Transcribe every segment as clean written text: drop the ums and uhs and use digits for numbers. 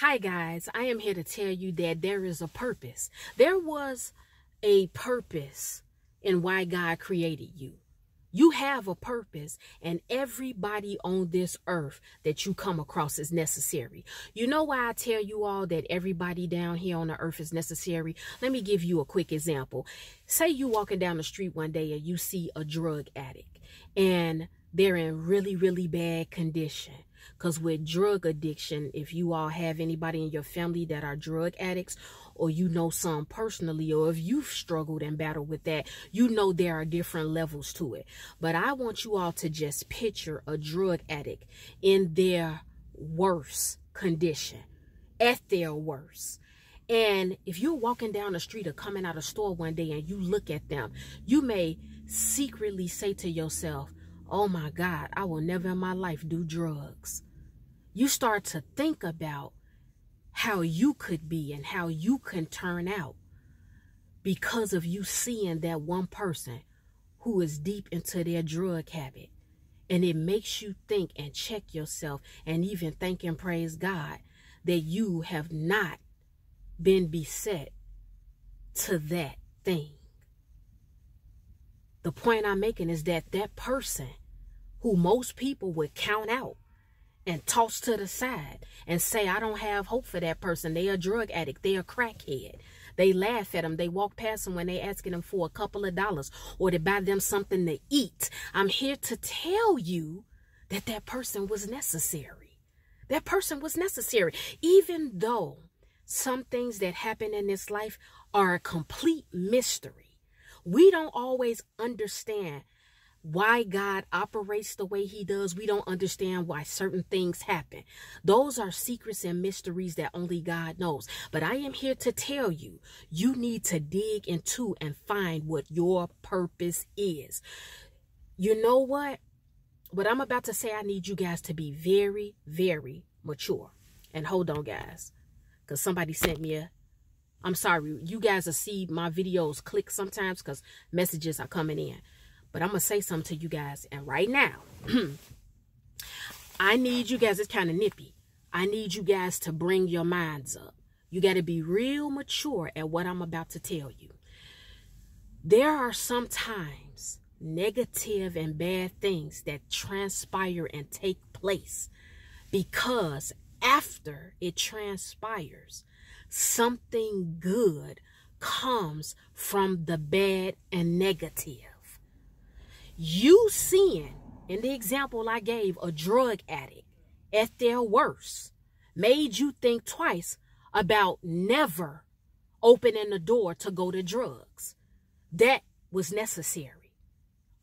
Hi guys, I am here to tell you that there is a purpose. There was a purpose in why God created you. You have a purpose, and everybody on this earth that you come across is necessary. You know why I tell you all that everybody down here on the earth is necessary? Let me give you a quick example. Say you walking down the street one day and you see a drug addict and they're in really bad condition. Because with drug addiction, if you all have anybody in your family that are drug addicts, or you know some personally, or if you've struggled and battled with that, you know there are different levels to it. But I want you all to just picture a drug addict in their worst condition, at their worst. And if you're walking down the street or coming out of a store one day and you look at them, you may secretly say to yourself, oh my God, I will never in my life do drugs. You start to think about how you could be and how you can turn out because of you seeing that one person who is deep into their drug habit. And it makes you think and check yourself and even thank and praise God that you have not been beset to that thing. The point I'm making is that that person who most people would count out and toss to the side and say, I don't have hope for that person. They a drug addict. They a crackhead. They laugh at them. They walk past them when they asking them for a couple of dollars or to buy them something to eat. I'm here to tell you that that person was necessary. That person was necessary. Even though some things that happen in this life are a complete mystery, we don't always understand why God operates the way he does. We don't understand why certain things happen. Those are secrets and mysteries that only God knows. But I am here to tell you, you need to dig into and find what your purpose is. You know what? What I'm about to say, I need you guys to be very mature. And hold on, guys, because somebody sent me I'm sorry, you guys will see my videos click sometimes because messages are coming in. But I'm going to say something to you guys. And right now, I need you guys, it's kind of nippy. I need you guys to bring your minds up. You got to be real mature at what I'm about to tell you. There are sometimes negative and bad things that transpire and take place because after it transpires, something good comes from the bad and negative. You seeing, in the example I gave, a drug addict at their worst made you think twice about never opening the door to go to drugs. That was necessary.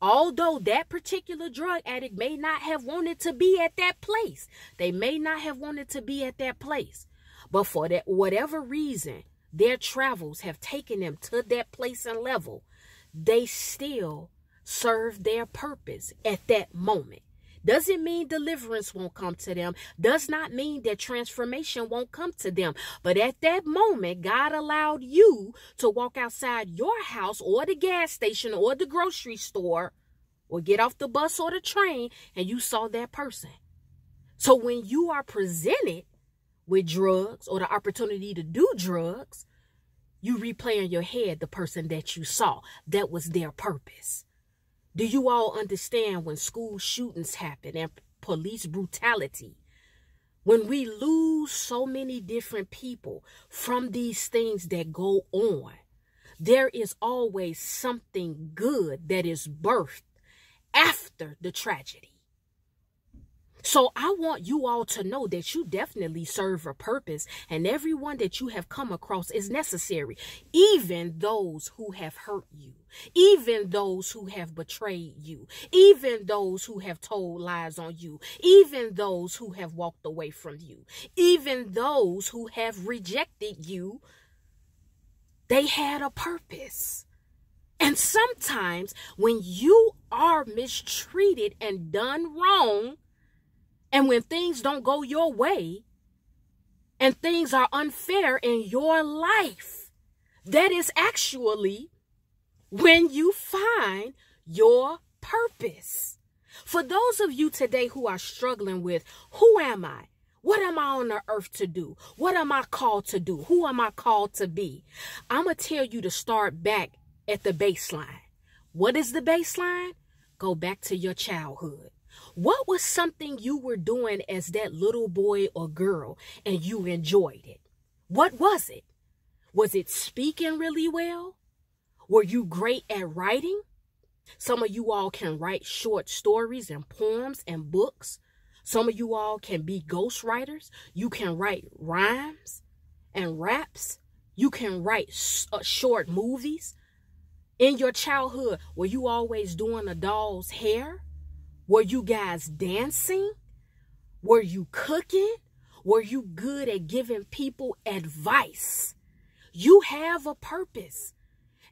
Although that particular drug addict may not have wanted to be at that place. They may not have wanted to be at that place. But for that, whatever reason, their travels have taken them to that place and level. They still serve their purpose at that moment. Doesn't mean deliverance won't come to them. Does not mean that transformation won't come to them. But at that moment, God allowed you to walk outside your house or the gas station or the grocery store or get off the bus or the train and you saw that person. So when you are presented with drugs or the opportunity to do drugs, you replay in your head the person that you saw. That was their purpose. Do you all understand when school shootings happen and police brutality? When we lose so many different people from these things that go on, there is always something good that is birthed after the tragedy. So I want you all to know that you definitely serve a purpose, and everyone that you have come across is necessary. Even those who have hurt you, even those who have betrayed you, even those who have told lies on you, even those who have walked away from you, even those who have rejected you, they had a purpose. And sometimes when you are mistreated and done wrong, and when things don't go your way and things are unfair in your life, that is actually when you find your purpose. For those of you today who are struggling with, who am I? What am I on the earth to do? What am I called to do? Who am I called to be? I'm going to tell you to start back at the baseline. What is the baseline? Go back to your childhood. What was something you were doing as that little boy or girl and you enjoyed it? What was it? Was it speaking really well? Were you great at writing? Some of you all can write short stories and poems and books. Some of you all can be ghostwriters. You can write rhymes and raps. You can write short movies. In your childhood, were you always doing a doll's hair? Were you guys dancing? Were you cooking? Were you good at giving people advice? You have a purpose.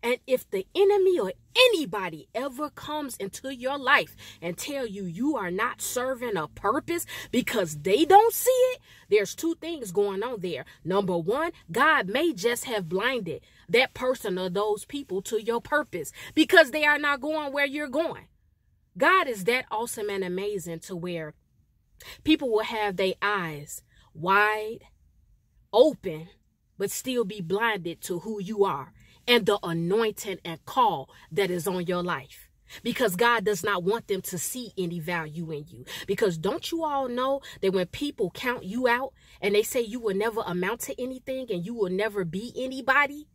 And if the enemy or anybody ever comes into your life and tell you you are not serving a purpose because they don't see it, there's two things going on there. Number one, God may just have blinded that person or those people to your purpose because they are not going where you're going. God is that awesome and amazing to where people will have their eyes wide open but still be blinded to who you are and the anointing and call that is on your life. Because God does not want them to see any value in you. Because don't you all know that when people count you out and they say you will never amount to anything and you will never be anybody?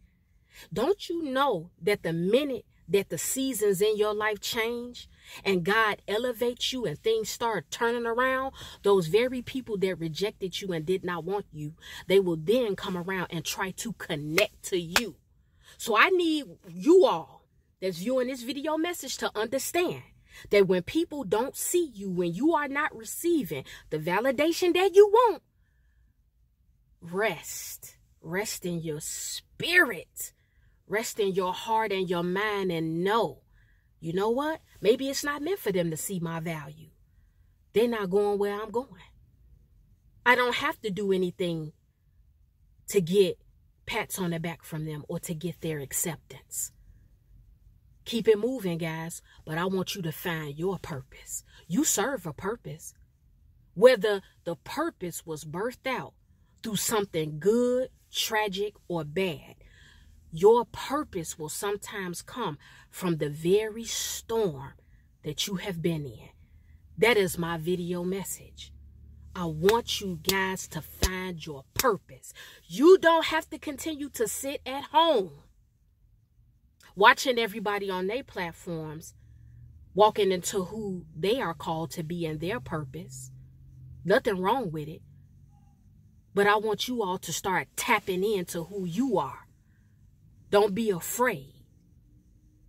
Don't you know that the minute that the seasons in your life change and God elevates you and things start turning around, those very people that rejected you and did not want you, they will then come around and try to connect to you. So I need you all that's viewing this video message to understand that when people don't see you, when you are not receiving the validation that you want, rest in your spirit, rest in your heart and your mind and know, you know what? Maybe it's not meant for them to see my value. They're not going where I'm going. I don't have to do anything to get pats on the back from them or to get their acceptance. Keep it moving, guys, but I want you to find your purpose. You serve a purpose. Whether the purpose was birthed out through something good, tragic, or bad, your purpose will sometimes come from the very storm that you have been in. That is my video message. I want you guys to find your purpose. You don't have to continue to sit at home watching everybody on their platforms walking into who they are called to be in their purpose. Nothing wrong with it. But I want you all to start tapping into who you are. Don't be afraid.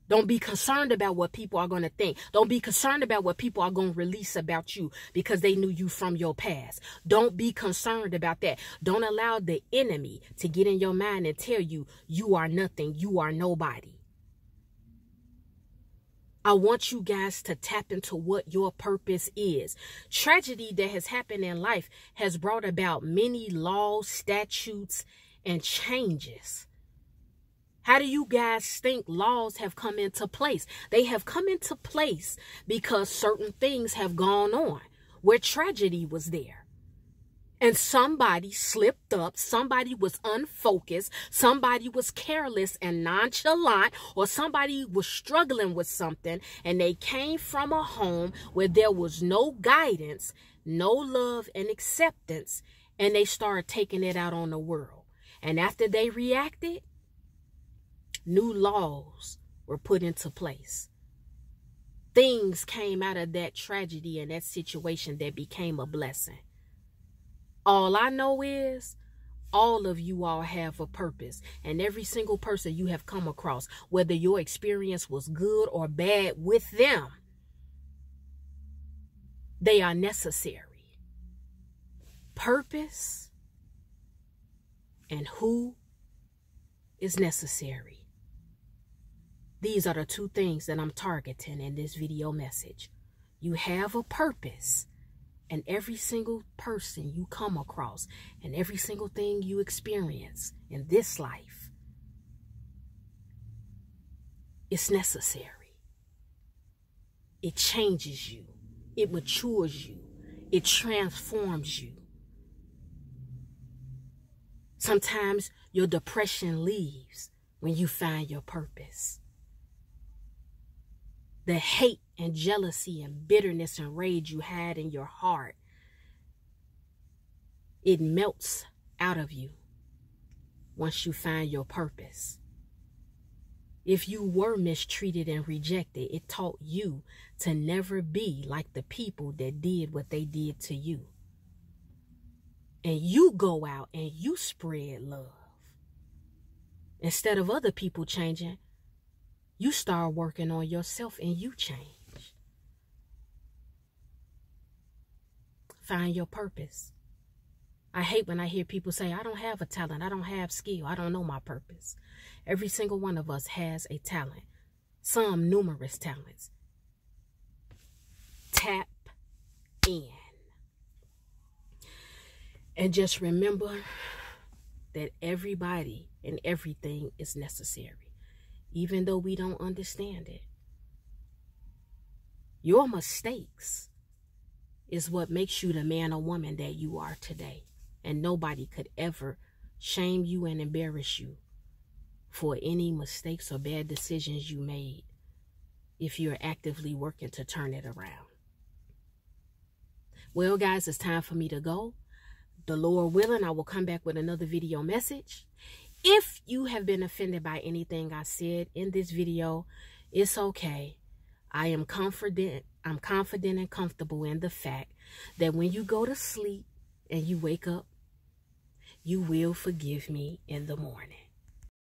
Don't be concerned about what people are going to think. Don't be concerned about what people are going to release about you because they knew you from your past. Don't be concerned about that. Don't allow the enemy to get in your mind and tell you you are nothing, you are nobody. I want you guys to tap into what your purpose is. Tragedy that has happened in life has brought about many laws, statutes, and changes. How do you guys think laws have come into place? They have come into place because certain things have gone on where tragedy was there. And somebody slipped up, somebody was unfocused, somebody was careless and nonchalant, or somebody was struggling with something and they came from a home where there was no guidance, no love and acceptance, and they started taking it out on the world. And after they reacted, new laws were put into place. Things came out of that tragedy and that situation that became a blessing. All I know is all of you all have a purpose, and every single person you have come across, whether your experience was good or bad with them, they are necessary. Purpose and who is necessary. These are the two things that I'm targeting in this video message. You have a purpose, and every single person you come across and every single thing you experience in this life is necessary. It changes you. It matures you. It transforms you. Sometimes your depression leaves when you find your purpose. The hate and jealousy and bitterness and rage you had in your heart, it melts out of you once you find your purpose. If you were mistreated and rejected, it taught you to never be like the people that did what they did to you. And you go out and you spread love. Instead of other people changing, you start working on yourself and you change. Find your purpose. I hate when I hear people say, I don't have a talent, I don't have skill, I don't know my purpose. Every single one of us has a talent, some numerous talents. Tap in. And just remember that everybody and everything is necessary, even though we don't understand it. Your mistakes is what makes you the man or woman that you are today. And nobody could ever shame you and embarrass you for any mistakes or bad decisions you made if you're actively working to turn it around. Well, guys, it's time for me to go. The Lord willing, I will come back with another video message. If you have been offended by anything I said in this video, it's okay. I am confident. I'm confident and comfortable in the fact that when you go to sleep and you wake up, you will forgive me in the morning.